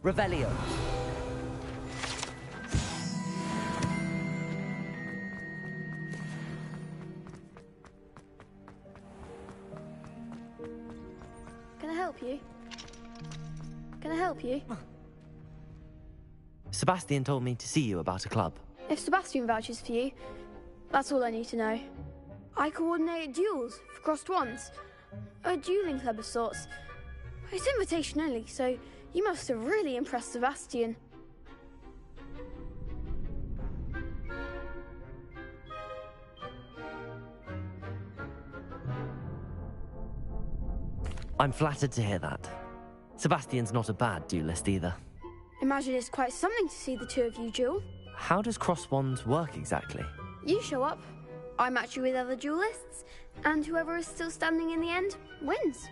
Revelio. Can I help you? Can I help you? Sebastian told me to see you about a club. If Sebastian vouches for you, that's all I need to know. I coordinate duels for crossed wands. A dueling club of sorts. It's invitation only, so you must have really impressed Sebastian. I'm flattered to hear that. Sebastian's not a bad duelist either. Imagine it's quite something to see the two of you duel. How does cross wands work exactly? You show up, I match you with other duelists, and whoever is still standing in the end wins.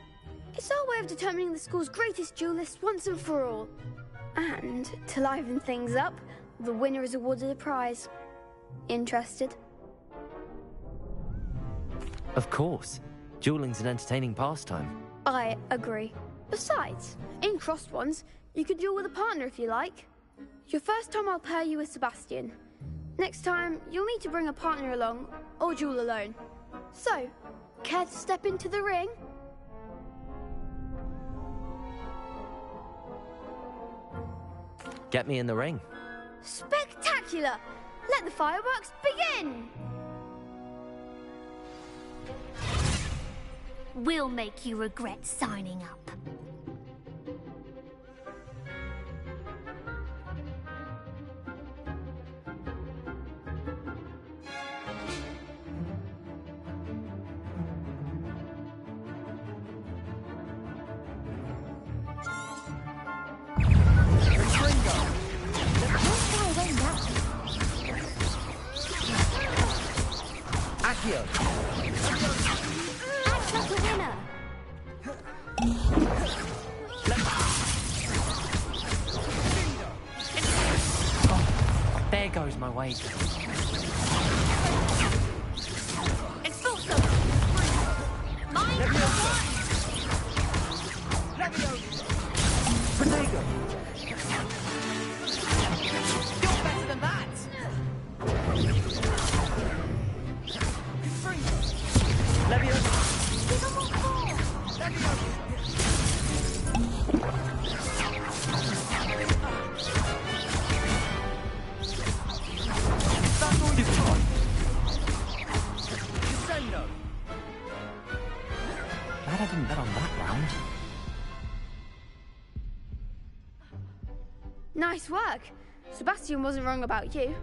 It's our way of determining the school's greatest duelist once and for all. And to liven things up, the winner is awarded a prize. Interested? Of course. Dueling's an entertaining pastime. I agree. Besides, in crossed ones, you could duel with a partner if you like. Your first time I'll pair you with Sebastian. Next time, you'll need to bring a partner along, or duel alone. So, care to step into the ring? Get me in the ring. Spectacular! Let the fireworks begin! We'll make you regret signing up. Accio! Act like a winner! Oh, there goes my wager. Expulso! Mine for one! Protego! You're better than that! Glad I didn't bet on that round. Nice work. Sebastian wasn't wrong about you.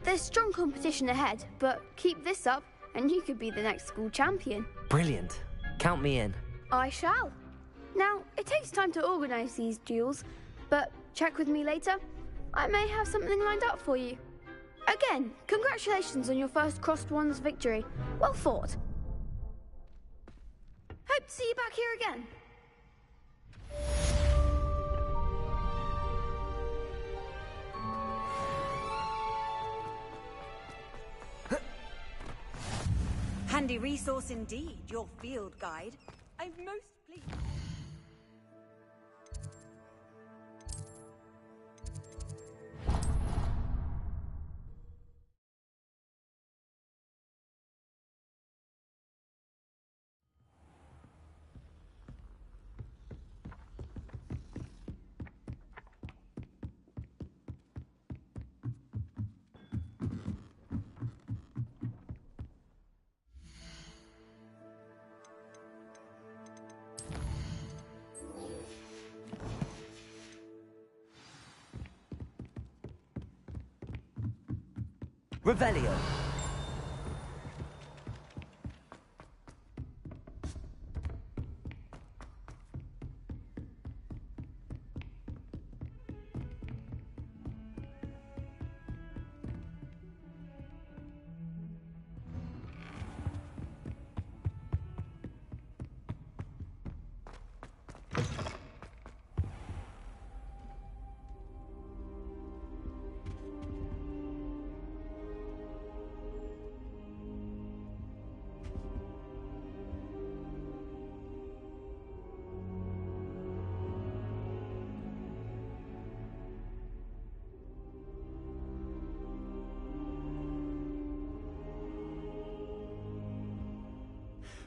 There's strong competition ahead, but keep this up and you could be the next school champion. Brilliant. Count me in. I shall. Now, it takes time to organise these duels, but check with me later. I may have something lined up for you. Again, congratulations on your first crossed wands victory. Well fought. Hope to see you back here again. Handy resource indeed, your field guide. I'm most pleased. Revelio.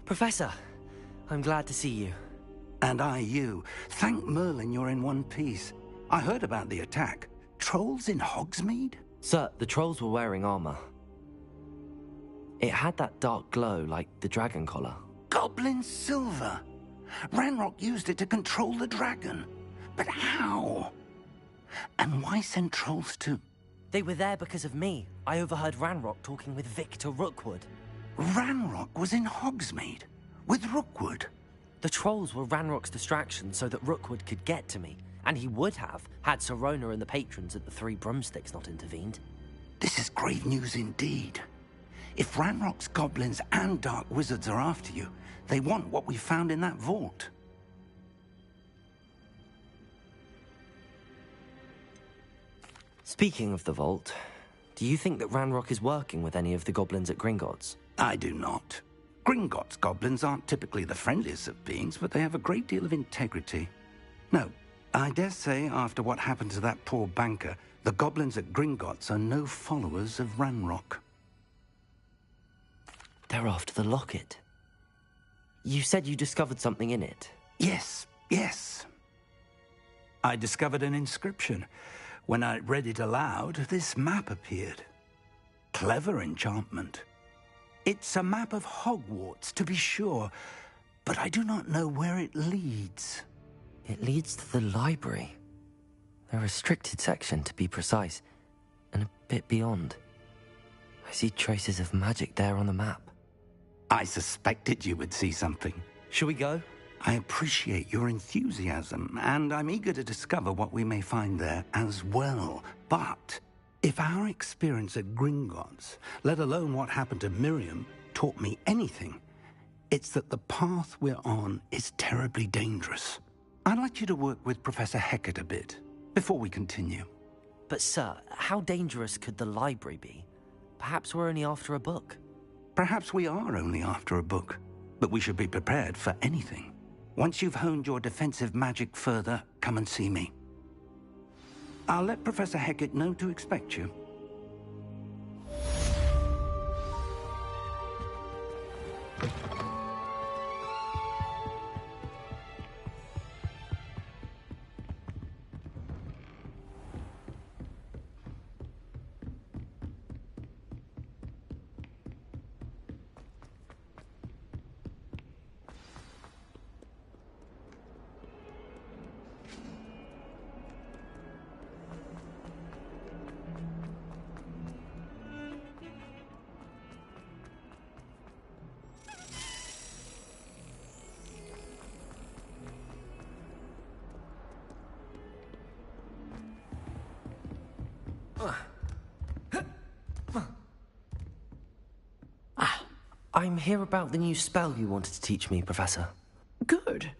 Professor, I'm glad to see you. And I you. Thank Merlin you're in one piece. I heard about the attack. Trolls in Hogsmeade? Sir, the trolls were wearing armor. It had that dark glow like the dragon collar. Goblin silver. Ranrock used it to control the dragon. But how? And why send trolls to... They were there because of me. I overheard Ranrock talking with Victor Rookwood. Ranrock was in Hogsmeade? With Rookwood? The trolls were Ranrock's distraction so that Rookwood could get to me. And he would have, had Sirona and the patrons at the Three Broomsticks not intervened. This is grave news indeed. If Ranrock's goblins and dark wizards are after you, they want what we found in that vault. Speaking of the vault, do you think that Ranrock is working with any of the goblins at Gringotts? I do not. Gringotts goblins aren't typically the friendliest of beings, but they have a great deal of integrity. No, I dare say after what happened to that poor banker, the goblins at Gringotts are no followers of Ranrock. They're after the locket. You said you discovered something in it. Yes. I discovered an inscription. When I read it aloud, this map appeared. Clever enchantment. It's a map of Hogwarts, to be sure, but I do not know where it leads. It leads to the library. A restricted section, to be precise, and a bit beyond. I see traces of magic there on the map. I suspected you would see something. Shall we go? I appreciate your enthusiasm, and I'm eager to discover what we may find there as well. But if our experience at Gringotts, let alone what happened to Miriam, taught me anything, it's that the path we're on is terribly dangerous. I'd like you to work with Professor Hecat a bit before we continue. But sir, how dangerous could the library be? Perhaps we're only after a book. Perhaps we are only after a book, but we should be prepared for anything. Once you've honed your defensive magic further, come and see me. I'll let Professor Hecat know to expect you. I'm here about the new spell you wanted to teach me, Professor. Good.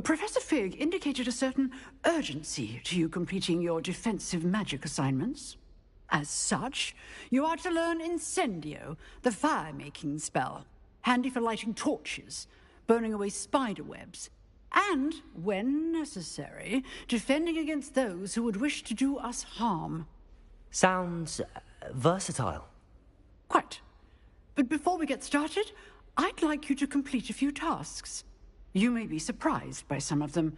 Professor Fig indicated a certain urgency to you completing your defensive magic assignments. As such, you are to learn Incendio, the fire-making spell, handy for lighting torches, burning away spider webs, and, when necessary, defending against those who would wish to do us harm. Sounds versatile. Quite. But before we get started, I'd like you to complete a few tasks. You may be surprised by some of them.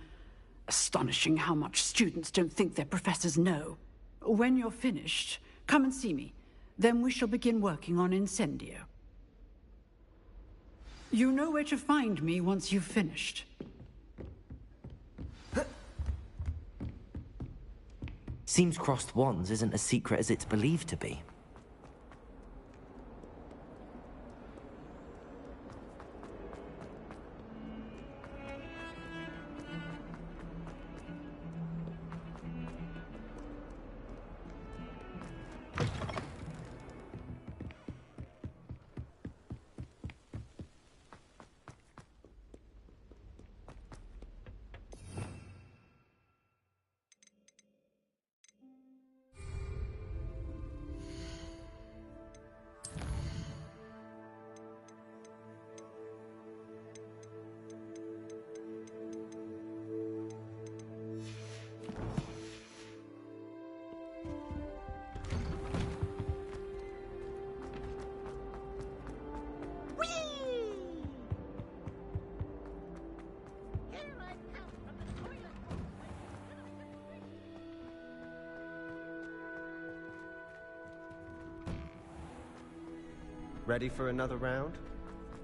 Astonishing how much students don't think their professors know. When you're finished, come and see me. Then we shall begin working on Incendio. You know where to find me once you've finished. Seems crossed wands isn't as secret as it's believed to be. Ready for another round?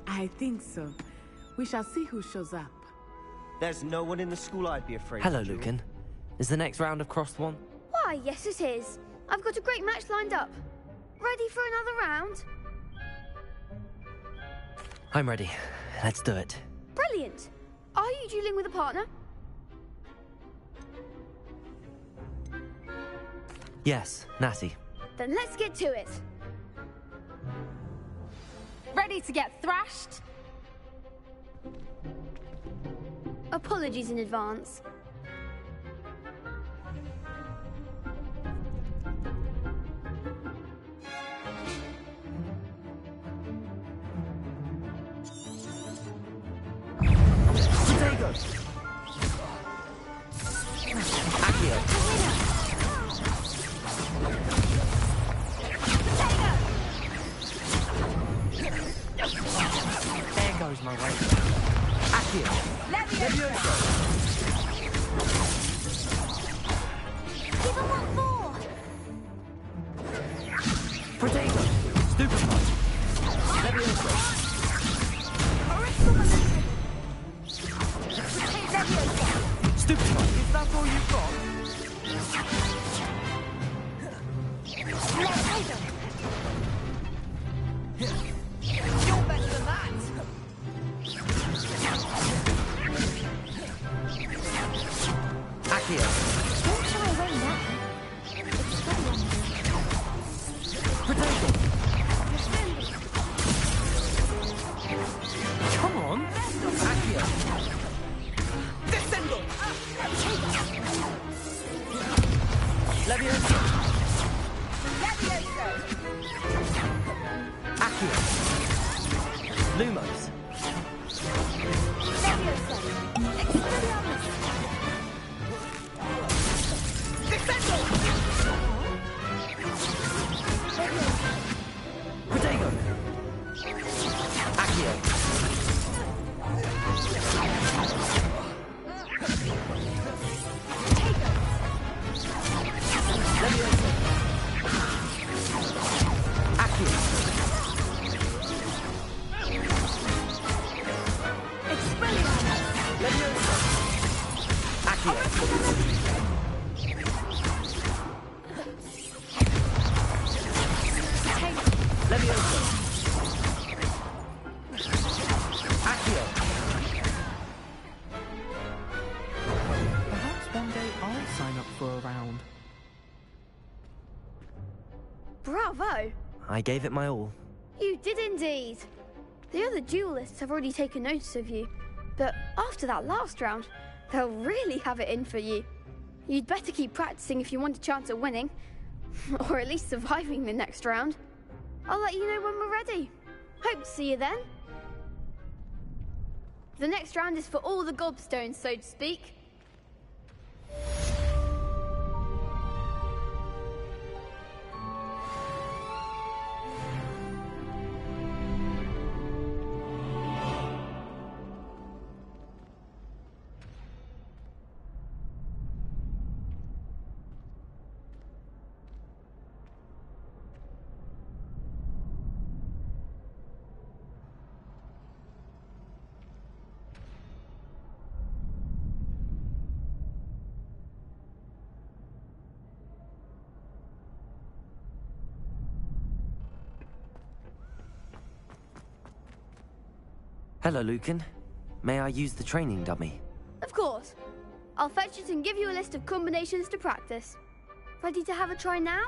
I think so. We shall see who shows up. There's no one in the school I'd be afraid Hello, of. Jewel. Lucan. Is the next round of Crossed one? Why, yes it is. I've got a great match lined up. Ready for another round? I'm ready. Let's do it. Brilliant. Are you dueling with a partner? Yes, Natty. Then let's get to it. Ready to get thrashed? Apologies in advance. Protego! Accio! There goes my way. Accio! Levioso! Give him what for? Protego! Stupefy! Levioso! Stupefy! Is that all you've got? You're better than that! Accio! Don't shy away now. Protego! Come on! Accio! Descendo! Levioso! Accio! Lumos! Protego! Accio! Levioso! Accio! Levioso! Accio! Levioso! Accio! Perhaps one day I'll sign up for a round. Bravo! I gave it my all. You did indeed. The other duelists have already taken notice of you, but after that last round, they'll really have it in for you. You'd better keep practicing if you want a chance at winning, or at least surviving the next round. I'll let you know when we're ready. Hope to see you then. The next round is for all the gobstones, so to speak. Hello, Lucan. May I use the training dummy? Of course. I'll fetch it and give you a list of combinations to practice. Ready to have a try now?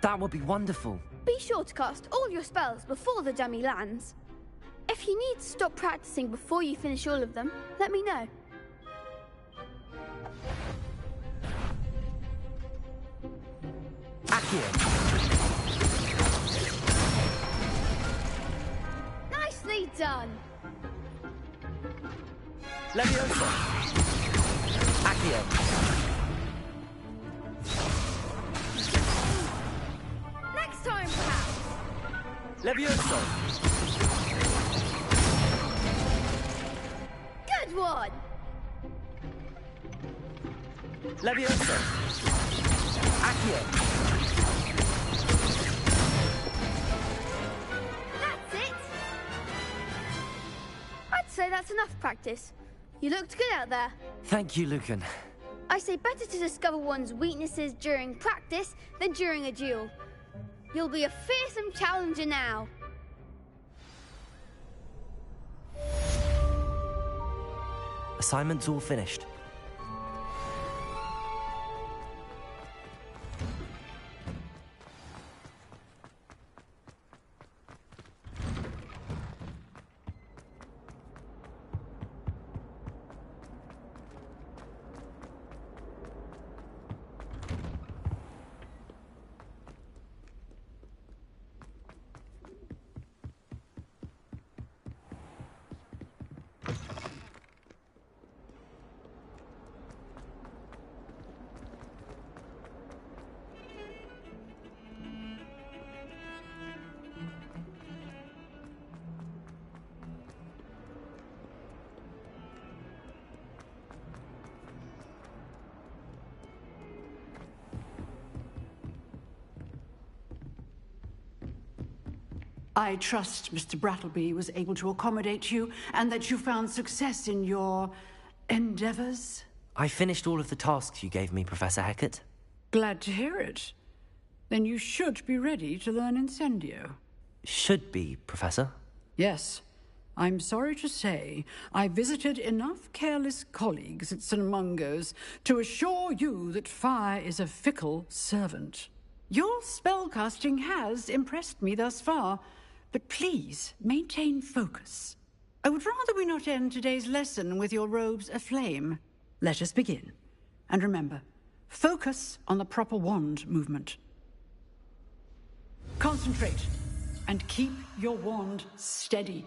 That would be wonderful. Be sure to cast all your spells before the dummy lands. If you need to stop practicing before you finish all of them, let me know. Accio! Nicely done! Levioso! Accio! Next time, perhaps! Levioso! Good one! Levioso! Accio! that's enough practice. You looked good out there. Thank you, Lucan. I say better to discover one's weaknesses during practice than during a duel. You'll be a fearsome challenger now. Assignment's all finished. I trust Mr. Brattleby was able to accommodate you and that you found success in your endeavors. I finished all of the tasks you gave me, Professor Hecat. Glad to hear it. Then you should be ready to learn Incendio. Should be, Professor. Yes. I'm sorry to say I visited enough careless colleagues at St. Mungo's to assure you that fire is a fickle servant. Your spellcasting has impressed me thus far, but please maintain focus. I would rather we not end today's lesson with your robes aflame. Let us begin. And remember, focus on the proper wand movement. Concentrate and keep your wand steady.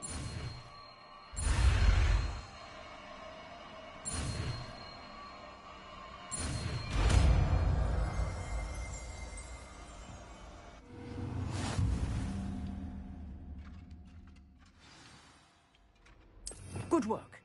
Good work.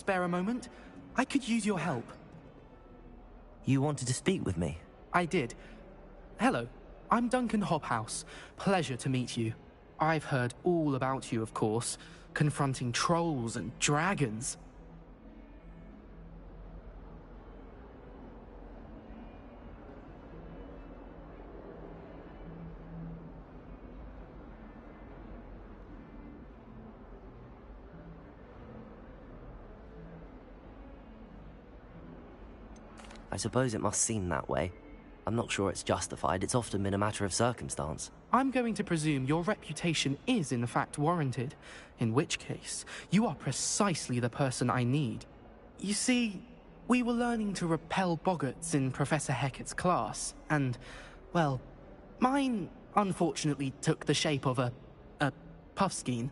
Spare a moment? I could use your help. You wanted to speak with me? I did. Hello, I'm Duncan Hobhouse. Pleasure to meet you. I've heard all about you, of course, confronting trolls and dragons. I suppose it must seem that way. I'm not sure it's justified. It's often been a matter of circumstance. I'm going to presume your reputation is in fact warranted, in which case, you are precisely the person I need. You see, we were learning to repel boggarts in Professor Hecat's class, and, well, mine unfortunately took the shape of a puffskein.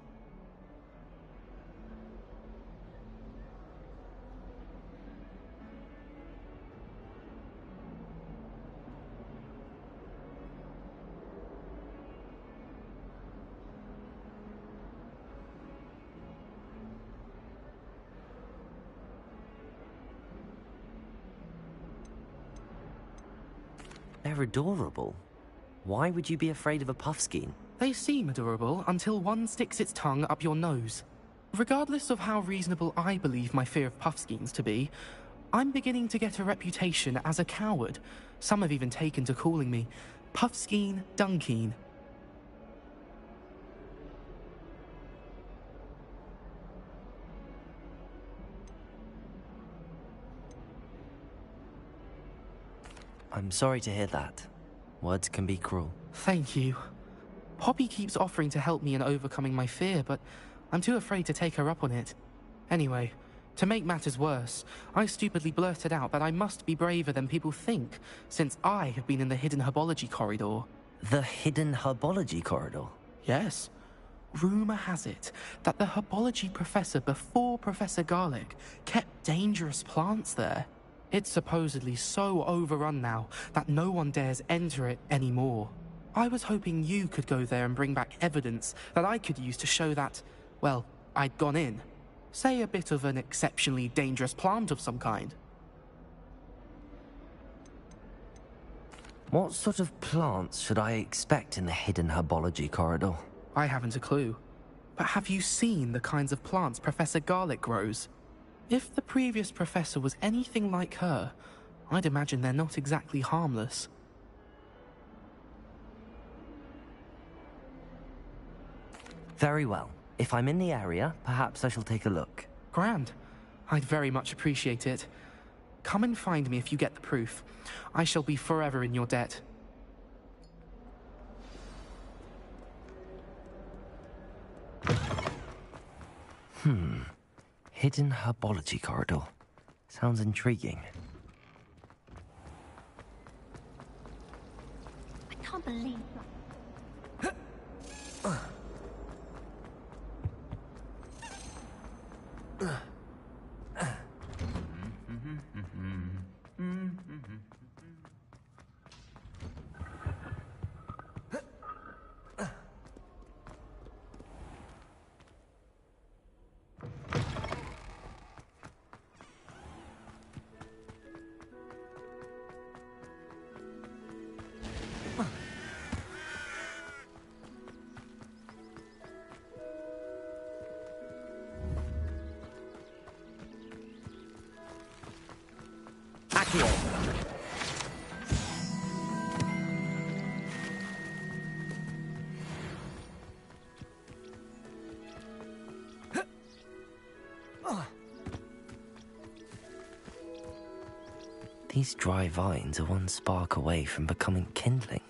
They're adorable. Why would you be afraid of a puffskein? They seem adorable until one sticks its tongue up your nose. Regardless of how reasonable I believe my fear of puffskeins to be, I'm beginning to get a reputation as a coward. Some have even taken to calling me Puffskein Dunkeen. I'm sorry to hear that. Words can be cruel. Thank you. Poppy keeps offering to help me in overcoming my fear, but I'm too afraid to take her up on it. Anyway, to make matters worse, I stupidly blurted out that I must be braver than people think, since I have been in the hidden herbology corridor. The hidden herbology corridor? Yes. Rumour has it that the herbology professor before Professor Garlic kept dangerous plants there. It's supposedly so overrun now that no one dares enter it anymore. I was hoping you could go there and bring back evidence that I could use to show that, well, I'd gone in. Say a bit of an exceptionally dangerous plant of some kind. What sort of plants should I expect in the hidden herbology corridor? I haven't a clue. But have you seen the kinds of plants Professor Garlic grows? If the previous professor was anything like her, I'd imagine they're not exactly harmless. Very well. If I'm in the area, perhaps I shall take a look. Grand. I'd very much appreciate it. Come and find me if you get the proof. I shall be forever in your debt. Hidden herbology corridor. Sounds intriguing. I can't believe that. These dry vines are one spark away from becoming kindling.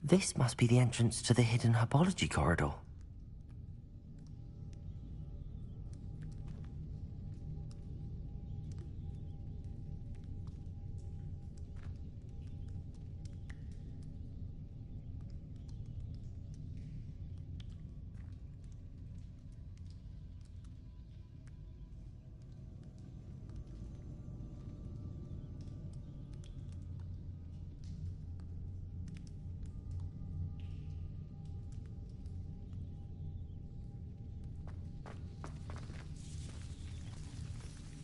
This must be the entrance to the hidden herbology corridor.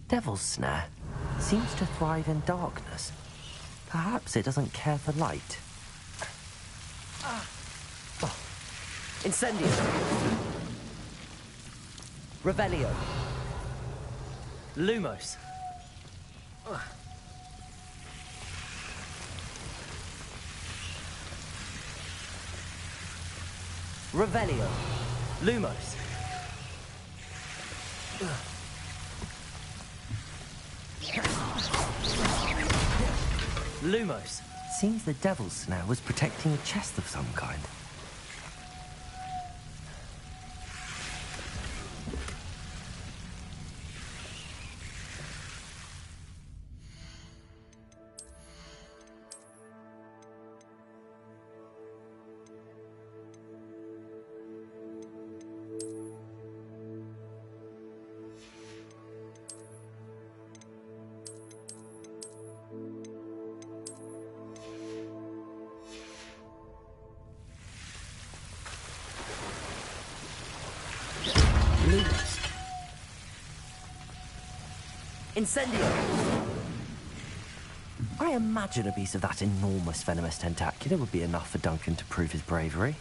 Devil's Snare seems to thrive in darkness. Perhaps it doesn't care for light. Incendio. Revelio. Lumos. Revelio. Lumos. Lumos. Seems the devil's snare was protecting a chest of some kind. Incendio! I imagine a piece of that enormous venomous tentacular would be enough for Duncan to prove his bravery.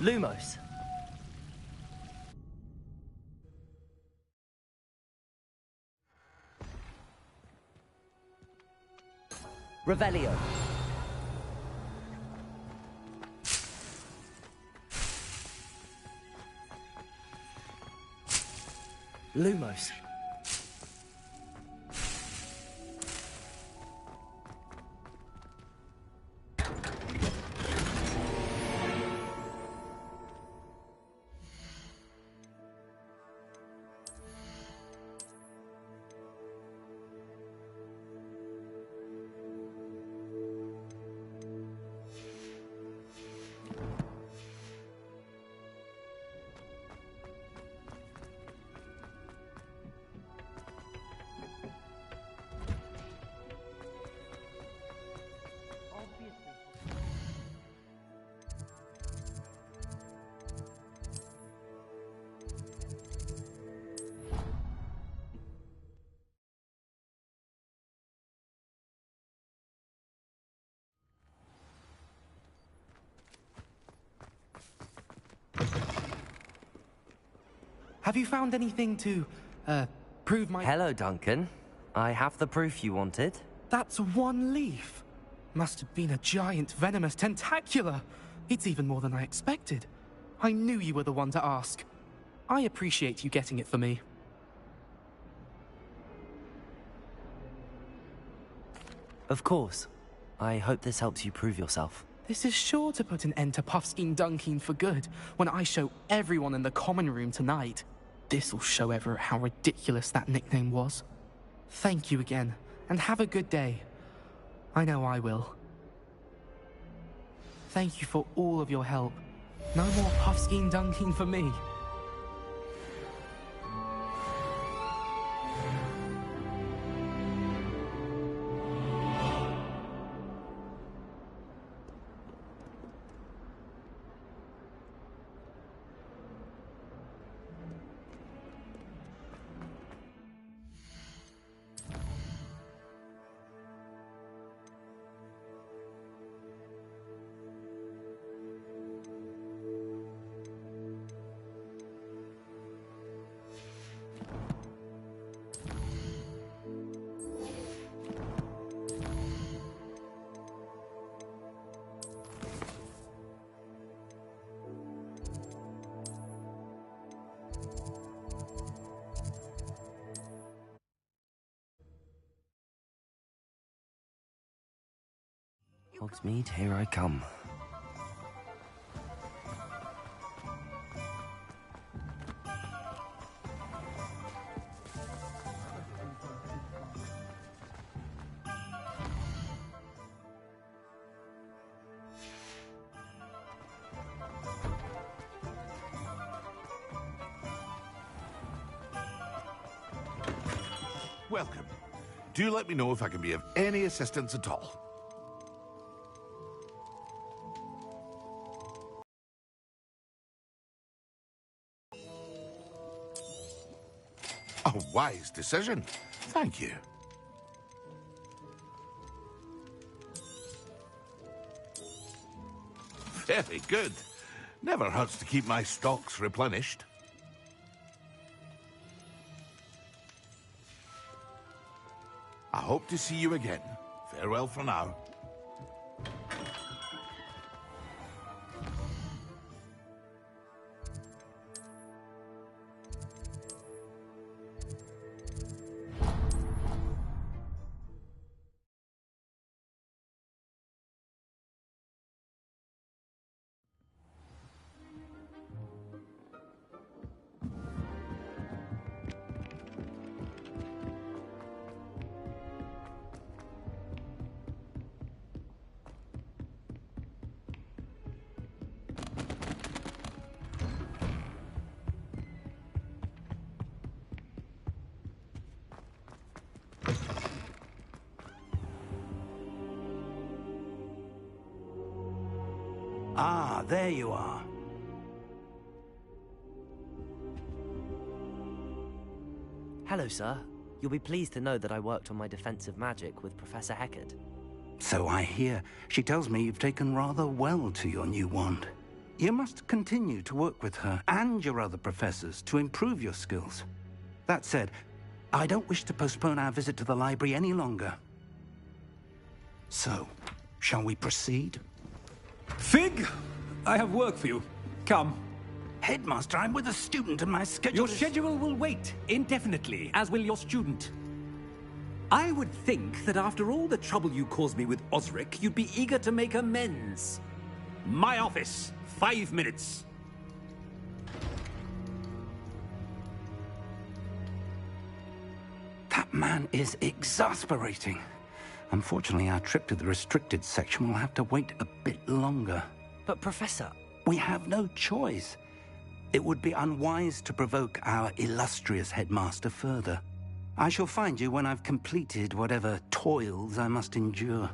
Lumos. Revelio. Lumos. Have you found anything to, prove my... Hello, Duncan. I have the proof you wanted. That's one leaf. Must have been a giant venomous tentacula. It's even more than I expected. I knew you were the one to ask. I appreciate you getting it for me. Of course. I hope this helps you prove yourself. This is sure to put an end to Puffskein Dunkin for good when I show everyone in the common room tonight. This'll show Everett how ridiculous that nickname was. Thank you again, and have a good day. I know I will. Thank you for all of your help. No more Puffskein Dunkin for me. Hogsmeade, here I come. welcome. Do let me know if I can be of any assistance at all. A wise decision. Thank you. Very good. Never hurts to keep my stocks replenished. I hope to see you again. Farewell for now. Ah, there you are. Hello, sir. You'll be pleased to know that I worked on my defensive magic with Professor Heckard. So I hear. She tells me you've taken rather well to your new wand. You must continue to work with her and your other professors to improve your skills. That said, I don't wish to postpone our visit to the library any longer. So, shall we proceed? Fig! I have work for you. Come. Headmaster, I'm with a student and my schedule Your schedule will wait indefinitely, as will your student. I would think that after all the trouble you caused me with Osric, you'd be eager to make amends. My office, 5 minutes. That man is exasperating. Unfortunately, our trip to the restricted section will have to wait a bit longer. But, Professor... We have no choice. It would be unwise to provoke our illustrious headmaster further. I shall find you when I've completed whatever toils I must endure.